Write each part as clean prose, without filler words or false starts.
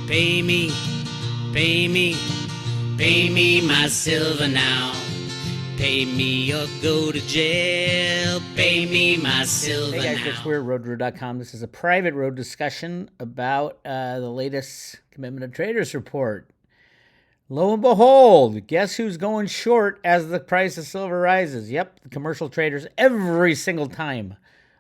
Pay me, pay me, pay me my silver now. Pay me or go to jail. Pay me my silver Hey guys, now. Bix Weir, roadroad.com. This is a private road discussion about the latest Commitment of Traders report. Lo and behold, guess who's going short as the price of silver rises? Yep, the commercial traders every single time.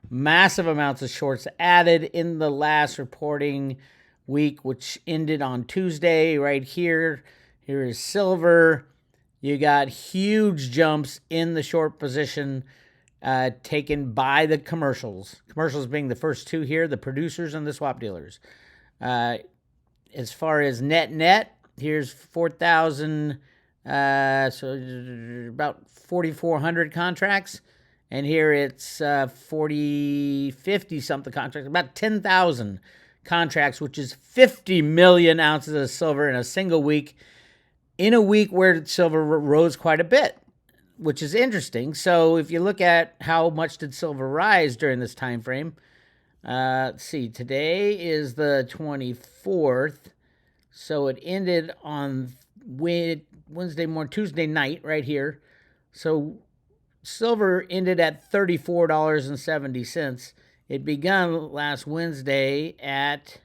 Massive amounts of shorts added in the last reporting week, which ended on Tuesday right here. Here is silver. You got huge jumps in the short position taken by the commercials. Commercials being the first two here, the producers and the swap dealers. As far as net, here's 4,000, so about 4,400 contracts. And here it's 50 something contracts, about 10,000 contracts, which is 50 million ounces of silver in a single week, in a week where silver rose quite a bit, which is interesting. So if you look at how much did silver rise during this time frame, let's see, today is the 24th. So it ended on Wednesday morning, Tuesday night, right here. So silver ended at $34.70. It began last Wednesday at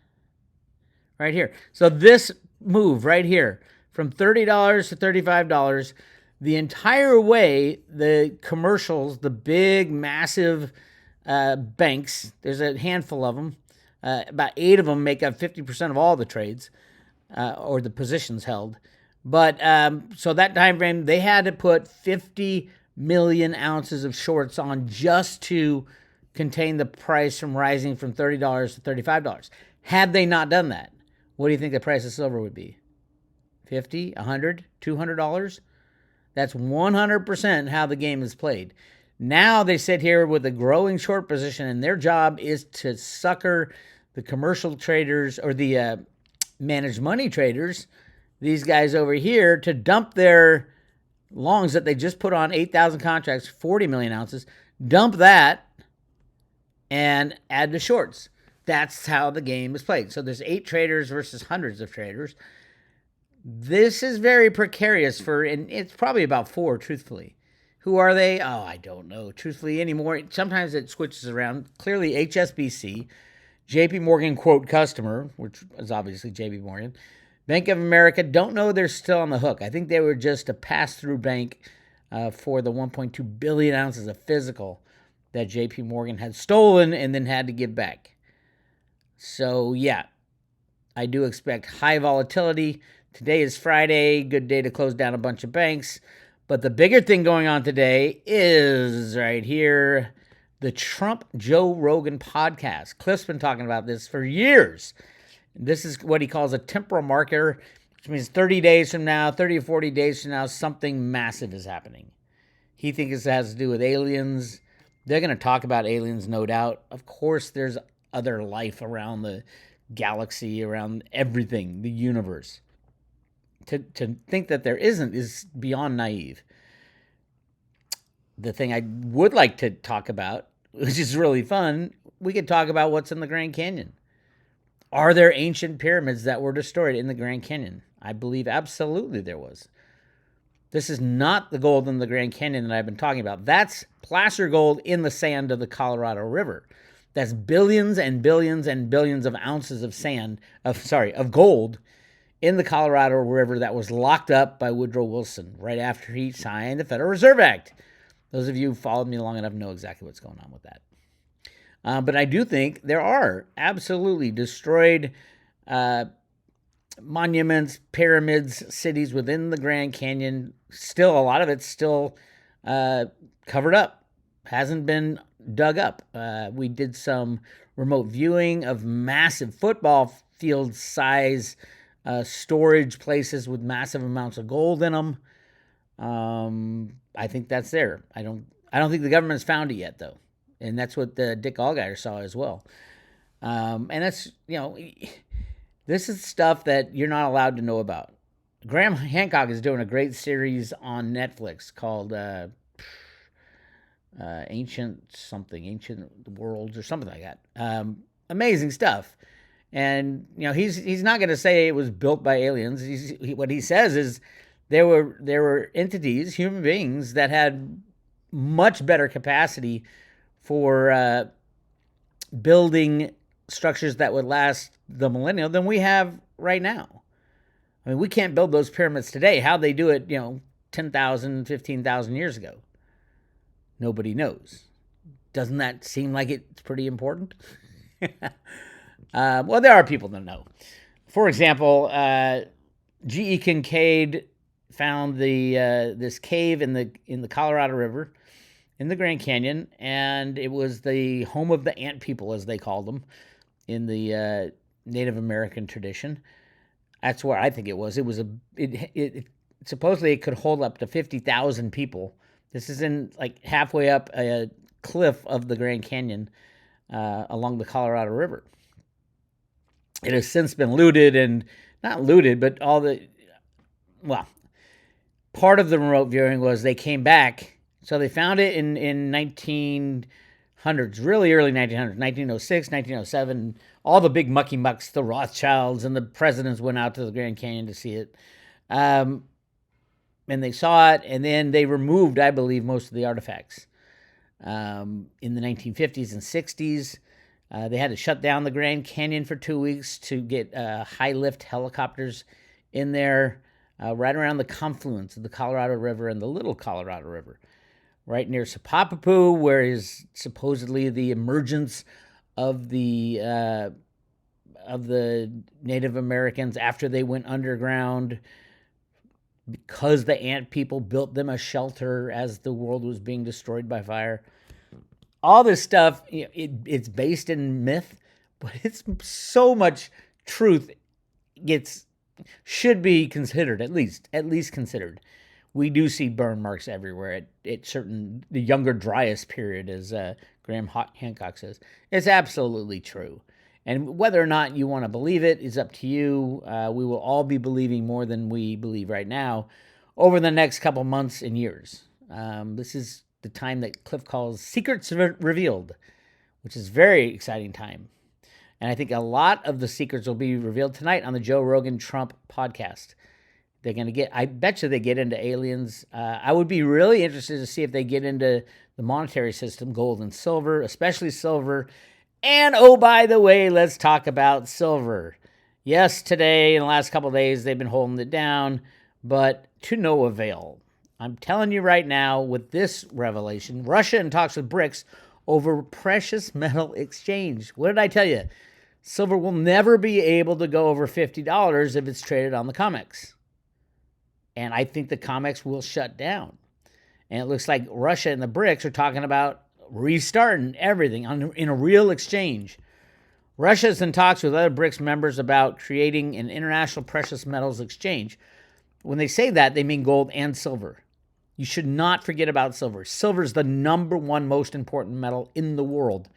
right here. So this move right here from $30 to $35, the entire way, the commercials, the big, massive banks, there's a handful of them, about 8 of them make up 50% of all the trades or the positions held. But so that time frame, they had to put 50 million ounces of shorts on just to contain the price from rising from $30 to $35. Had they not done that, what do you think the price of silver would be? 50, 100, $200? That's 100% how the game is played. Now they sit here with a growing short position, and their job is to sucker the commercial traders or the managed money traders, these guys over here, to dump their longs that they just put on 8,000 contracts, 40 million ounces, dump that and add the shorts. That's how the game is played. So there's 8 traders versus hundreds of traders. This is very precarious and it's probably about 4, truthfully. Who are they? Oh, I don't know, truthfully, anymore. Sometimes it switches around. Clearly, HSBC, JP Morgan, quote, customer, which is obviously JP Morgan, Bank of America, don't know they're still on the hook. I think they were just a pass-through bank for the 1.2 billion ounces of physical that JP Morgan had stolen and then had to give back. So, yeah, I do expect high volatility. Today is Friday, good day to close down a bunch of banks. But the bigger thing going on today is right here, the Trump-Joe Rogan podcast. Cliff's been talking about this for years. This is what he calls a temporal marker, which means 30 days from now, 30 or 40 days from now, something massive is happening. He thinks it has to do with aliens. They're going to talk about aliens, no doubt. Of course, there's other life around the galaxy, around everything, the universe. To think that there isn't is beyond naive. The thing I would like to talk about, which is really fun, we could talk about what's in the Grand Canyon. Are there ancient pyramids that were destroyed in the Grand Canyon? I believe absolutely there was. This is not the gold in the Grand Canyon that I've been talking about. That's placer gold in the sand of the Colorado River. That's billions and billions and billions of ounces of of gold in the Colorado River that was locked up by Woodrow Wilson right after he signed the Federal Reserve Act. Those of you who followed me long enough know exactly what's going on with that. But I do think there are absolutely destroyed monuments, pyramids, cities within the Grand Canyon. Still, a lot of it's still covered up, hasn't been dug up. We did some remote viewing of massive football field size storage places with massive amounts of gold in them. I think that's there. I don't think the government's found it yet, though. And that's what Dick Allgeier saw as well. And that's, this is stuff that you're not allowed to know about. Graham Hancock is doing a great series on Netflix called Ancient Worlds or something like that. Amazing stuff. And he's not going to say it was built by aliens. What he says is there were entities, human beings, that had much better capacity for building structures that would last the millennium than we have right now. I mean, we can't build those pyramids today. How they do it, 10,000, 15,000 years ago, nobody knows. Doesn't that seem like it's pretty important? Well, there are people that know. For example, G.E. Kincaid found this cave in the Colorado River in the Grand Canyon, and it was the home of the ant people, as they called them, in the Native American tradition. That's where I think it was. It supposedly it could hold up to 50,000 people. This is in like halfway up a cliff of the Grand Canyon along the Colorado River. It has since been looted, and not looted, but part of the remote viewing was they came back. So they found it in 1900s, really early 1900s, 1906, 1907. All the big mucky mucks, the Rothschilds and the presidents went out to the Grand Canyon to see it. And they saw it, and then they removed, I believe, most of the artifacts. In the 1950s and 60s, they had to shut down the Grand Canyon for 2 weeks to get high-lift helicopters in there, right around the confluence of the Colorado River and the Little Colorado River, right near Sipapapu, where is supposedly the emergence of the Native Americans after they went underground, because the ant people built them a shelter as the world was being destroyed by fire. All this stuff, it's based in myth, but it's so much truth should be considered, at least considered. We do see burn marks everywhere at the Younger Dryas period, as Graham Hancock says. It's absolutely true. And whether or not you want to believe it is up to you. We will all be believing more than we believe right now over the next couple months and years. This is the time that Cliff calls Secrets Revealed, which is a very exciting time. And I think a lot of the secrets will be revealed tonight on the Joe Rogan Trump podcast. I bet you they get into aliens. I would be really interested to see if they get into the monetary system, gold and silver, especially silver. And oh, by the way, let's talk about silver. Yes, today, in the last couple of days, they've been holding it down, but to no avail. I'm telling you right now, with this revelation, Russia in talks with BRICS over precious metal exchange. What did I tell you? Silver will never be able to go over $50 if it's traded on the COMEX. And I think the COMEX will shut down. And it looks like Russia and the BRICS are talking about restarting everything in a real exchange. Russia is in talks with other BRICS members about creating an international precious metals exchange. When they say that, they mean gold and silver. You should not forget about silver. Silver is the number one most important metal in the world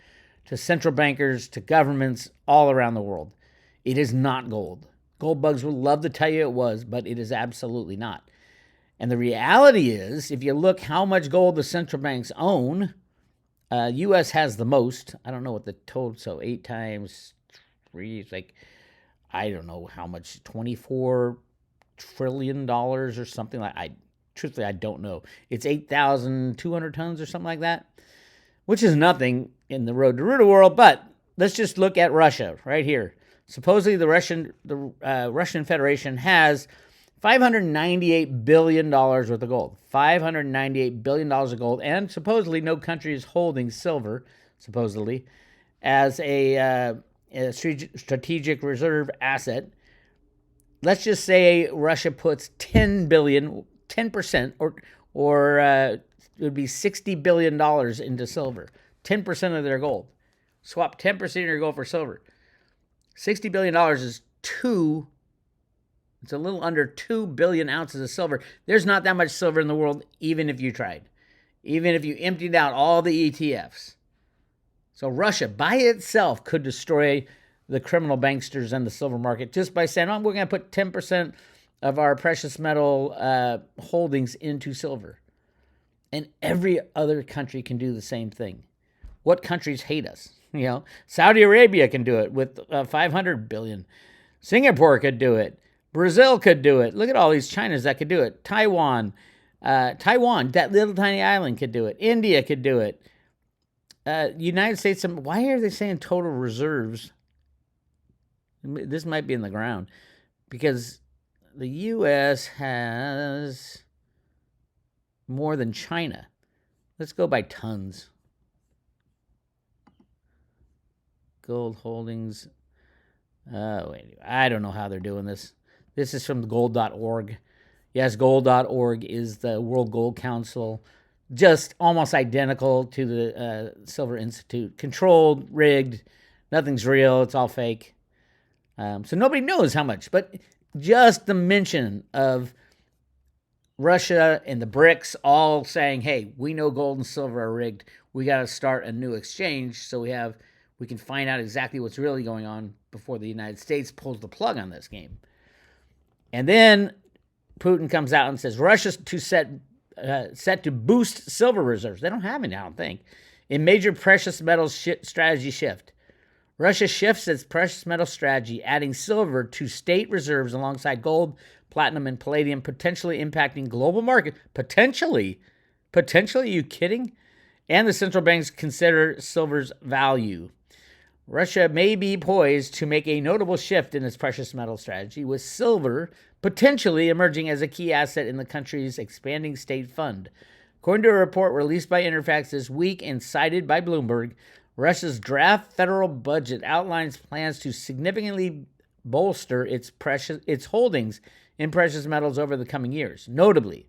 to central bankers, to governments all around the world. It is not gold. Gold bugs will love to tell you it was, but it is absolutely not. And the reality is, if you look how much gold the central banks own, U.S. has the most. I don't know what the total, so 8 times 3 is like, I don't know how much, $24 trillion or something like. Truthfully, I don't know. It's 8,200 tons or something like that, which is nothing in the road to Ruta world. But let's just look at Russia right here. Supposedly, the Russian Federation has $598 billion worth of gold. $598 billion of gold. And supposedly no country is holding silver, supposedly, as a strategic reserve asset. Let's just say Russia puts 10%, or it would be $60 billion into silver. 10% of their gold. Swap 10% of your gold for silver. $60 billion is it's a little under 2 billion ounces of silver. There's not that much silver in the world, even if you tried. Even if you emptied out all the ETFs. So Russia, by itself, could destroy the criminal banksters and the silver market just by saying, we're going to put 10% of our precious metal holdings into silver. And every other country can do the same thing. What countries hate us? Saudi Arabia can do it with 500 billion. Singapore could do it. Brazil could do it. Look at all these Chinas that could do it. Taiwan, that little tiny island, could do it. India could do it. United States, why are they saying total reserves? This might be in the ground because the U.S. has more than China. Let's go by tons. Gold holdings. Wait, I don't know how they're doing this. This is from gold.org. Yes, gold.org is the World Gold Council. Just almost identical to the Silver Institute. Controlled, rigged, nothing's real, it's all fake. So nobody knows how much, but just the mention of Russia and the BRICS all saying, hey, we know gold and silver are rigged. We got to start a new exchange so we can find out exactly what's really going on before the United States pulls the plug on this game. And then Putin comes out and says Russia's set to boost silver reserves. They don't have any, I don't think. In major precious metals strategy shift. Russia shifts its precious metal strategy, adding silver to state reserves alongside gold, platinum, and palladium, potentially impacting global market. Potentially? Are you kidding? And the central banks consider silver's value. Russia may be poised to make a notable shift in its precious metal strategy, with silver potentially emerging as a key asset in the country's expanding state fund. According to a report released by Interfax this week and cited by Bloomberg, Russia's draft federal budget outlines plans to significantly bolster its holdings in precious metals over the coming years. Notably,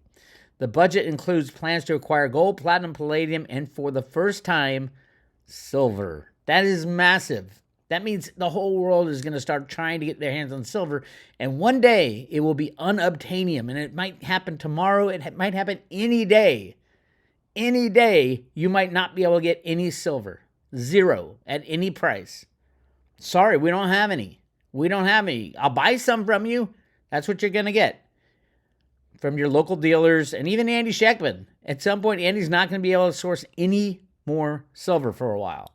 the budget includes plans to acquire gold, platinum, palladium, and for the first time, silver. That is massive. That means the whole world is going to start trying to get their hands on silver, and one day it will be unobtainium, and it might happen tomorrow. It might happen any day. Any day, you might not be able to get any silver. Zero at any price. Sorry, we don't have any. I'll buy some from you. That's what you're going to get from your local dealers and even Andy Scheckman. At some point, Andy's not going to be able to source any more silver for a while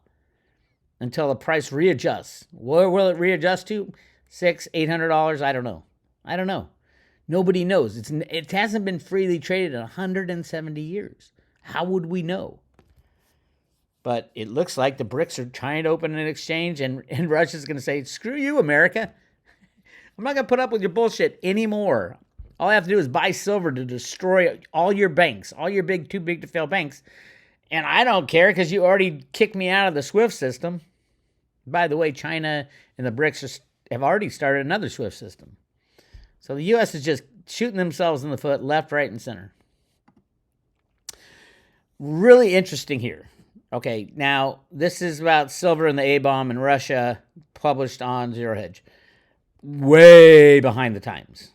until the price readjusts. Where will it readjust to? $600-$800? I don't know. Nobody knows. It hasn't been freely traded in 170 years. How would we know? But it looks like the BRICS are trying to open an exchange, and Russia's going to say, screw you, America. I'm not going to put up with your bullshit anymore. All I have to do is buy silver to destroy all your banks, all your too big to fail banks. And I don't care because you already kicked me out of the SWIFT system. By the way, China and the BRICS have already started another SWIFT system. So the U.S. is just shooting themselves in the foot left, right, and center. Really interesting here. Okay, now this is about silver and the A-bomb in Russia, published on Zero Hedge. Way behind the times.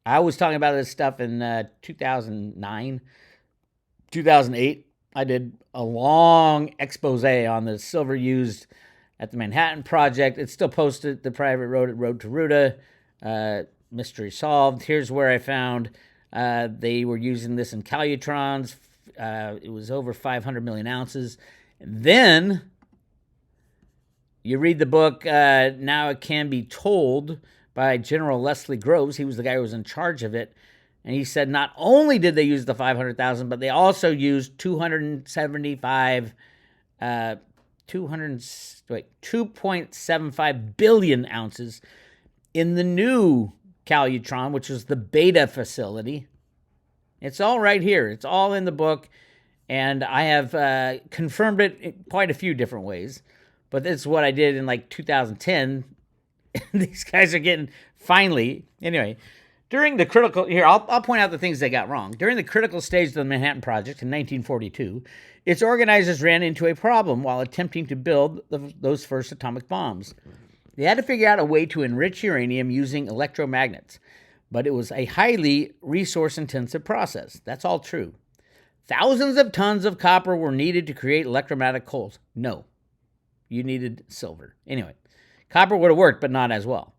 I was talking about this stuff in 2009, 2008. I did a long expose on the silver used at the Manhattan Project. It's still posted. The private road at Road to Ruta. Mystery solved. Here's where I found they were using this in calutrons. It was over 500 million ounces. And then you read the book, Now It Can Be Told, by General Leslie Groves. He was the guy who was in charge of it. And he said not only did they use the 500,000, but they also used 2.75 billion ounces in the new calutron, which was the beta facility. It's all right here. It's all in the book, and I have confirmed it in quite a few different ways. But this is what I did in like 2010. These guys are getting finally. Anyway, during the critical here, I'll point out the things they got wrong. During the critical stage of the Manhattan Project in 1942, its organizers ran into a problem while attempting to build those first atomic bombs. They had to figure out a way to enrich uranium using electromagnets. But it was a highly resource-intensive process. That's all true. Thousands of tons of copper were needed to create electromagnetic coals. No. You needed silver. Anyway, copper would have worked, but not as well.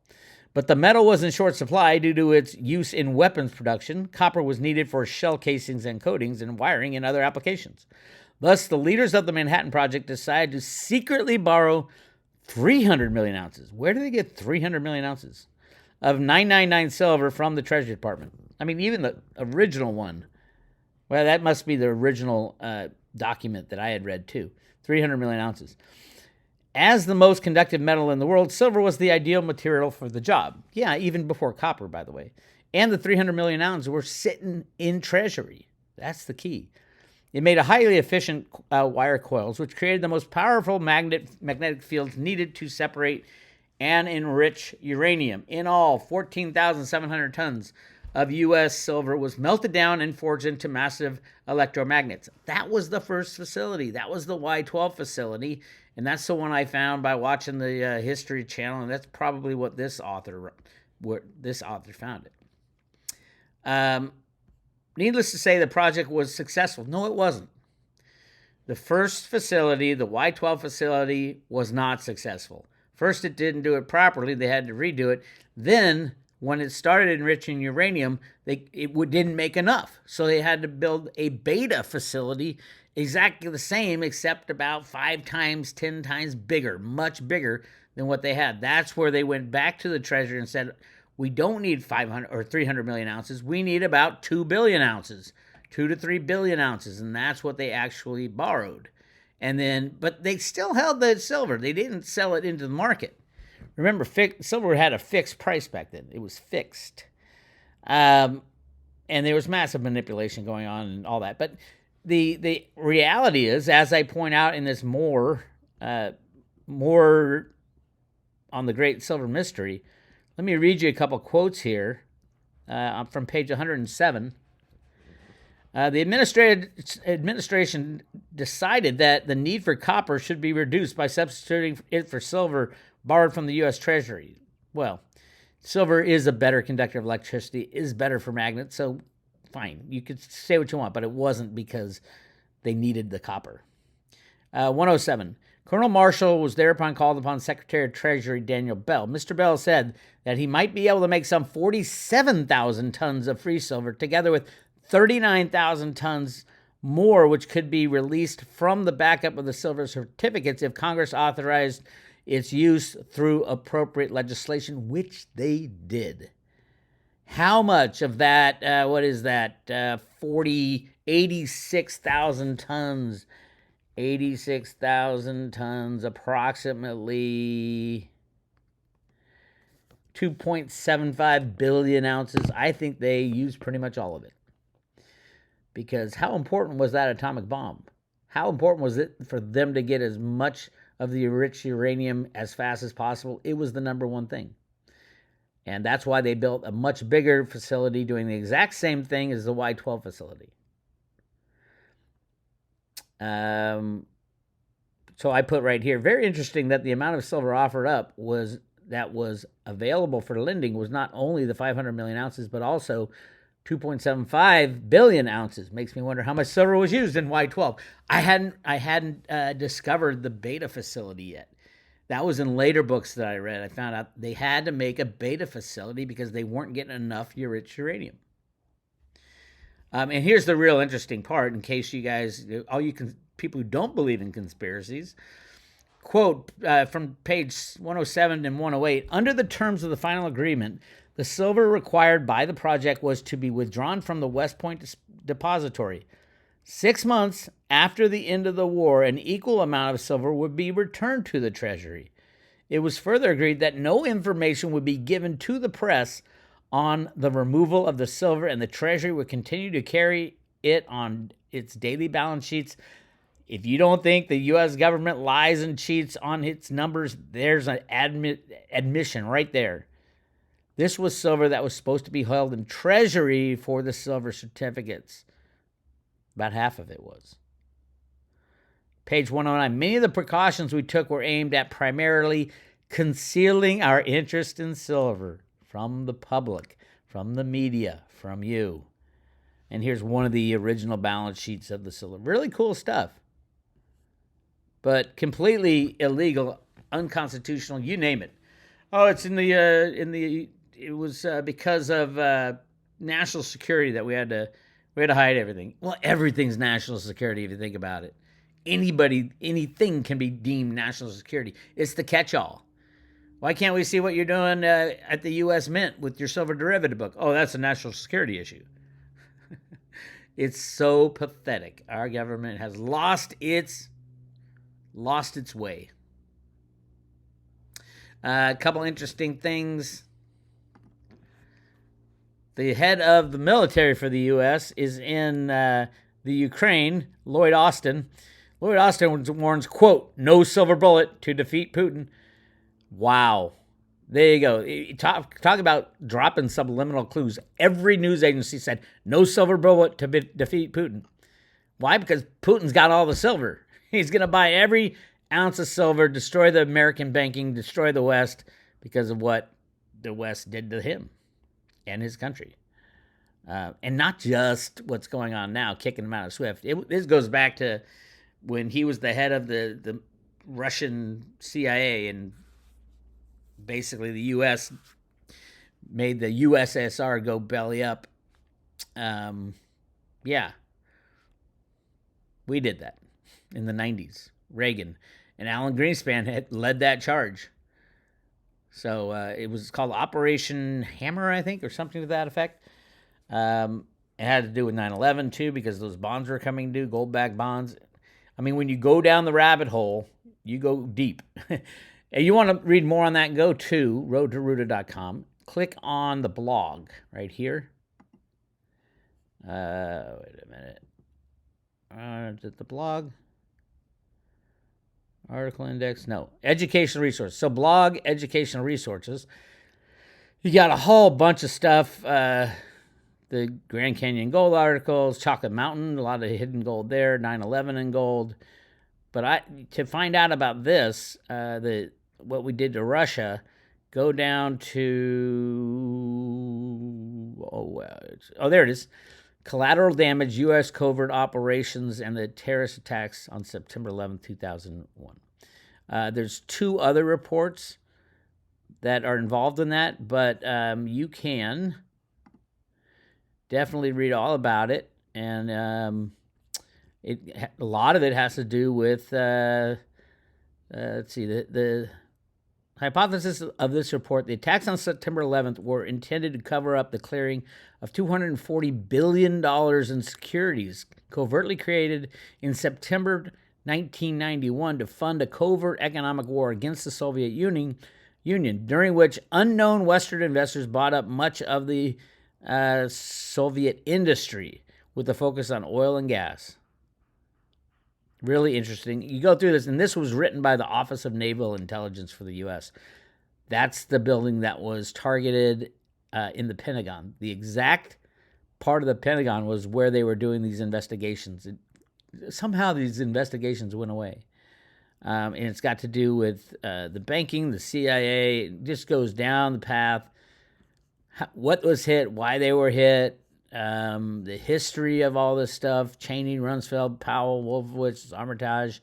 But the metal was in short supply due to its use in weapons production. Copper was needed for shell casings and coatings and wiring and other applications. Thus, the leaders of the Manhattan Project decided to secretly borrow 300 million ounces. Where do they get 300 million ounces of 999 silver from the Treasury Department? I mean, even the original one. Well, that must be the original document that I had read too. 300 million ounces. As the most conductive metal in the world, silver was the ideal material for the job. Yeah, even before copper, by the way. And the 300 million ounces were sitting in Treasury. That's the key. It made a highly efficient wire coils, which created the most powerful magnetic fields needed to separate and enrich uranium. In all, 14,700 tons of U.S. silver was melted down and forged into massive electromagnets. That was the first facility. That was the Y12 facility, and that's the one I found by watching the History Channel, and that's probably what this author found it. Needless to say, the project was successful. No, it wasn't. The first facility, the Y12 facility, was not successful. First, it didn't do it properly. They had to redo it. Then, when it started enriching uranium, it didn't make enough. So they had to build a beta facility exactly the same, except about 5 times, 10 times bigger, much bigger than what they had. That's where they went back to the Treasury and said, we don't need 500 or 300 million ounces. We need about 2 billion ounces, 2 to 3 billion ounces. And that's what they actually borrowed. And then, but they still held the silver. They didn't sell it into the market. Remember, silver had a fixed price back then. It was fixed. And there was massive manipulation going on and all that. But the reality is, as I point out in this more on the Great Silver Mystery, let me read you a couple quotes here from page 107. The administration decided that the need for copper should be reduced by substituting it for silver borrowed from the U.S. Treasury. Well, silver is a better conductor of electricity, is better for magnets, so fine. You could say what you want, but it wasn't because they needed the copper. 107. Colonel Marshall was thereupon called upon Secretary of Treasury Daniel Bell. Mr. Bell said that he might be able to make some 47,000 tons of free silver, together with 39,000 tons more, which could be released from the backup of the silver certificates if Congress authorized its use through appropriate legislation, which they did. How much of that, 86,000 tons, 86,000 tons, approximately 2.75 billion ounces. I think they used pretty much all of it. Because how important was that atomic bomb? How important was it for them to get as much of the enriched uranium as fast as possible? It was the number one thing. And that's why they built a much bigger facility doing the exact same thing as the Y12 facility. So I put right here, very interesting that the amount of silver offered up was available for lending was not only the 500 million ounces, but also 2.75 billion ounces. Makes me wonder how much silver was used in Y12. I hadn't discovered the beta facility yet. That was in later books that I read. I found out they had to make a beta facility because they weren't getting enough enriched uranium. And here's the real interesting part, in case you guys, people who don't believe in conspiracies, quote from page 107 and 108, under the terms of the final agreement, the silver required by the project was to be withdrawn from the West Point depository. 6 months after the end of the war, an equal amount of silver would be returned to the Treasury. It was further agreed that no information would be given to the press on the removal of the silver, and the Treasury would continue to carry it on its daily balance sheets. If you don't think the U.S. government lies and cheats on its numbers, there's an admission right there. This was silver that was supposed to be held in Treasury for the silver certificates. About half of it was. Page 109. Many of the precautions we took were aimed at primarily concealing our interest in silver from the public, from the media, from you. And here's one of the original balance sheets of the silver. Really cool stuff. But completely illegal, unconstitutional, you name it. Oh, it's it was because of national security that we had to hide everything. Well, everything's national security if you think about it. anything can be deemed national security. It's the catch-all. Why can't we see what you're doing at the U.S. Mint with your silver derivative book? Oh, that's a national security issue. It's so pathetic. Our government has lost its way. A couple interesting things. The head of the military for the U.S. is in the Ukraine, Lloyd Austin. Lloyd Austin warns, quote, no silver bullet to defeat Putin. Wow. There you go. Talk about dropping subliminal clues. Every news agency said no silver bullet to defeat Putin. Why? Because Putin's got all the silver. He's going to buy every ounce of silver, destroy the American banking, destroy the West because of what the West did to him and his country. And not just what's going on now, kicking him out of SWIFT. This goes back to when he was the head of the Russian CIA, and basically the U.S. made the USSR go belly up. Yeah. We did that in the 90s. Reagan. And Alan Greenspan had led that charge. So it was called Operation Hammer, I think, or something to that effect. It had to do with 9/11, too, because those bonds were coming due, gold-backed bonds. I mean, when you go down the rabbit hole, you go deep. And you want to read more on that, go to roadtoruta.com. Click on the blog right here. Wait a minute. Is it the blog? Article index? No. Educational resources. So blog, educational resources. You got a whole bunch of stuff. The Grand Canyon gold articles, Chocolate Mountain, a lot of hidden gold there, 9/11 in gold. But to find out about this, what we did to Russia, go down to, there it is. Collateral damage, U.S. covert operations, and the terrorist attacks on September 11, 2001. There's two other reports that are involved in that, but you can definitely read all about it. And a lot of it has to do with, let's see, the hypothesis of this report: the attacks on September 11th were intended to cover up the clearing of $240 billion in securities covertly created in September 1991 to fund a covert economic war against the Soviet Union, during which unknown Western investors bought up much of the Soviet industry with a focus on oil and gas. Really interesting. You go through this, and this was written by the Office of Naval Intelligence for the U.S. That's the building that was targeted in the Pentagon. The exact part of the Pentagon was where they were doing these investigations. Somehow these investigations went away. And it's got to do with the banking, the CIA. It just goes down the path. What was hit, why they were hit, the history of all this stuff: Cheney, Rumsfeld, Powell, Wolfowitz, Armitage,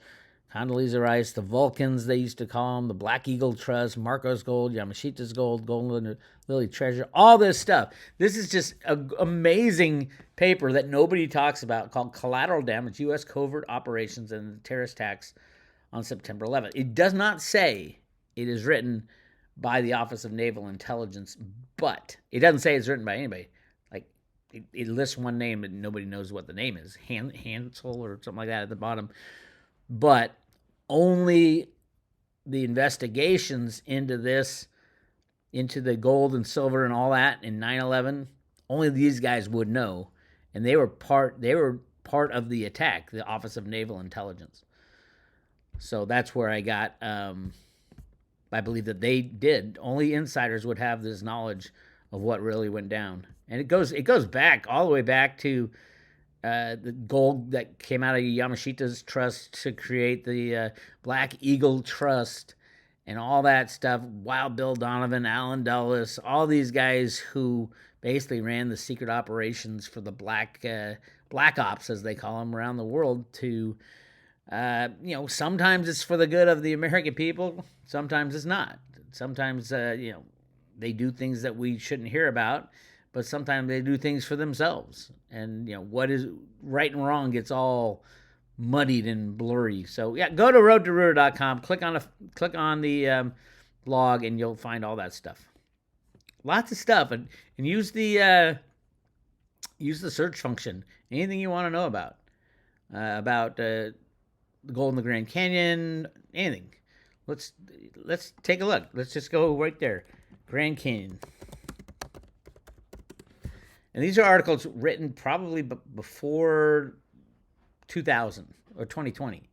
Condoleezza Rice, the Vulcans, they used to call them, the Black Eagle Trust, Marcos Gold, Yamashita's Gold, Golden Lily Treasure, all this stuff. This is just an amazing paper that nobody talks about, called Collateral Damage, U.S. Covert Operations and Terrorist Attacks on September 11th. It does not say it is written by the Office of Naval Intelligence, but it doesn't say it's written by anybody. It lists one name and nobody knows what the name is, Hansel or something like that at the bottom. But only the investigations into this, into the gold and silver and all that in 9/11, only these guys would know, and they were part of the attack, the Office of Naval Intelligence. So that's where I got. I believe that they did. Only insiders would have this knowledge of what really went down. And it goes back all the way back to the gold that came out of Yamashita's trust to create the Black Eagle Trust and all that stuff. Wild Bill Donovan, Alan Dulles, all these guys who basically ran the secret operations for the black ops, as they call them, around the world. To sometimes it's for the good of the American people, sometimes it's not. Sometimes they do things that we shouldn't hear about, but sometimes they do things for themselves. And what is right and wrong gets all muddied and blurry. So yeah, go to roadtoruler.com, click on the blog, and you'll find all that stuff. Lots of stuff, and use the search function. Anything you want to know about the gold in the Grand Canyon, anything. Let's take a look. Let's just go right there, Grand Canyon. And these are articles written probably before 2000 or 2020,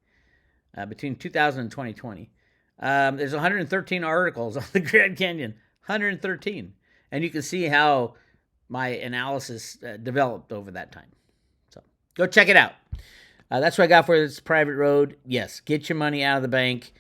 between 2000 and 2020. There's 113 articles on the Grand Canyon, 113. And you can see how my analysis developed over that time. So go check it out. That's what I got for this private road. Yes, get your money out of the bank.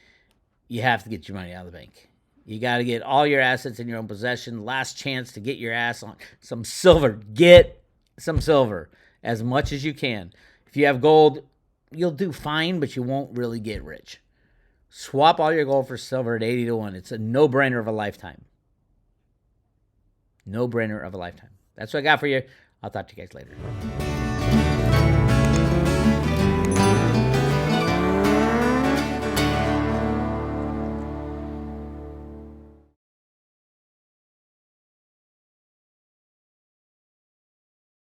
You have to get your money out of the bank. You got to get all your assets in your own possession. Last chance to get your ass on some silver. Get some silver as much as you can. If you have gold, you'll do fine, but you won't really get rich. Swap all your gold for silver at 80-1. It's a no-brainer of a lifetime. No-brainer of a lifetime. That's what I got for you. I'll talk to you guys later.